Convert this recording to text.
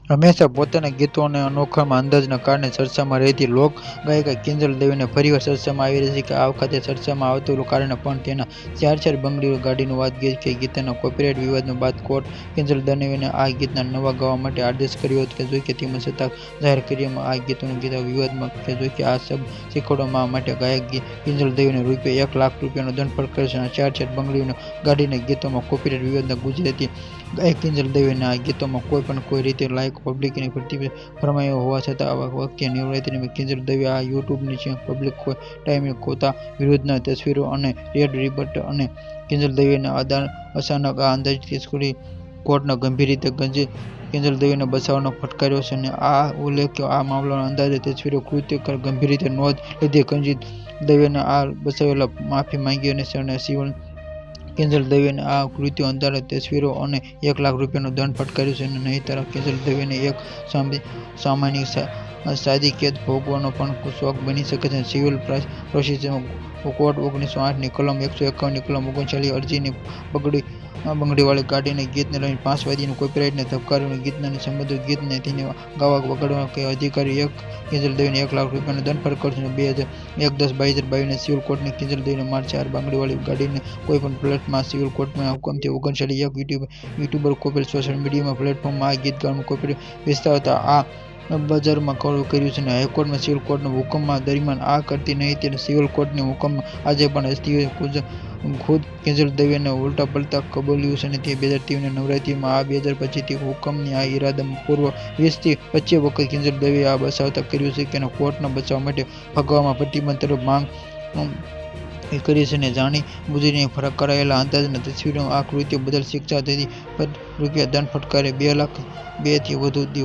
હંમેશા પોતાના ગીતો અને અનોખા અંદાજના કારણે ચર્ચામાં રહેતી લોક ગાયિકા કિંજલ દવેને ફરીવાર ચર્ચામાં આવી રહી છે કે આ વખતે ચર્ચામાં આવતું કારણ પણ તેના 4x4 બંગડી ગાડીનું વાત કે ગીતના કોપીરાઇટ વિવાદ બાદ કોર્ટે કિંજલ દવેને આ ગીતના નવા ગાવા માટે આદેશ કર્યો હતો કે જોકે તેમ છતાં જાહેર કર્યામાં આ ગીતનું વિવાદમાં કે જોકે આ શબ્દ શીખવવા માટે ગાયક કિંજલ દવેને ₹1 લાખ નો દંડ ફટકાર્યો છે. 4x4 બંગડી ગાડીના ગીતોમાં કોપીરાઇટ વિવાદના ગુજરાતી ગાયક કિંજલ દવેને આ ગીતોમાં કોઈ રીતે લાઈક પબ્લિકની પ્રતિક્રિયા ફરમાવી હોવા છતાં આ વખતે નવરાત્રિમાં કિંજલ દવે આ યુટ્યુબની પબ્લિક ટાઈમે પોતા વિરુદ્ધના તસવીરો અને રેડ રિબન અને કિંજલ દવેને અચાનક આ અંદાજથી છોડી કોર્ટને ગંભીર રીતે કિંજલ દવેને બચાવવાનો ફટકાર્યો છે અને આ ઉલ્લેખ આ મામલાનો અંદાજે તસવીરો કૃત્ય ગંભીર રીતે નોંધ લીધી. કિંજલ દવેને આ બચાવેલા માફી માંગી છે અને સિવિલ કિંજલ દવેને આ કૃત્ય અંદાજે તસવીરો અને ₹1 લાખ નો દંડ ફટકાર્યો છે અને નહીંતર કિંજલ દવેને એક સામાન્ય સાદી કેદ ભોગવવાનો પણ શોક બની શકે છે. સિવિલ પ્રોસિક્યુશન કોર્ટ 1908 ની કલમ 151 ની કલમ 39 અરજીની બંગડીવાળી ગાડીના ગીતને લઈને 5 વાદ્યની કોપીરાઇટને ધબકાર્યું. ગીતના સંબંધિત ગીતને તેને ગાવા વગાડવા કે અધિકારી કિંજલ દવેને ₹1 લાખ નો દંડ ફટકાર્યો છે. 2001-10-2022 સિવિલ કોર્ટે કિંજલ દવેને માર્ચ 4 બંગડીવાળી ગાડીને કોઈપણ પ્લેટફોર્મમાં સિવિલ કોર્ટના હુકમથી 19 યુટ્યુબર કોપીરાઇટ સોશિયલ મીડિયા પ્લેટફોર્મમાં આ ગીત ગાવાનું કોપીરાઇટ વિસ્તારતા આ બજારમાં કર્યું છે. હાઈકોર્ટમાં સિવિલ કોર્ટના હુકમ દરમિયાન આ કરતી નહીં તે સિવિલ કોર્ટના હુકમ આજે પણ અસ્તિત્વ ખુદ કિંજલ દવેને ઉલટા પલટા કબૂલ્યું છે અને તે 2023 નવરાત્રિમાં આ 2025 હુકમની આ ઇરાદાપૂર્વક 20 થી 25 વખત કિંજલ દવેએ આ બચાવતા કર્યું છે કે કોર્ટના બચાવ માટે ફગાવામાં પ્રતિબંધ તરફ માંગ કરી છે અને જાણી બુજીને ફરક કરાયેલા અંદાજના તસવીરો આ કૃત્ય બદલ શિક્ષા થતી ₹. દંડ ફટકારે 2 થી વધુ દિવસ.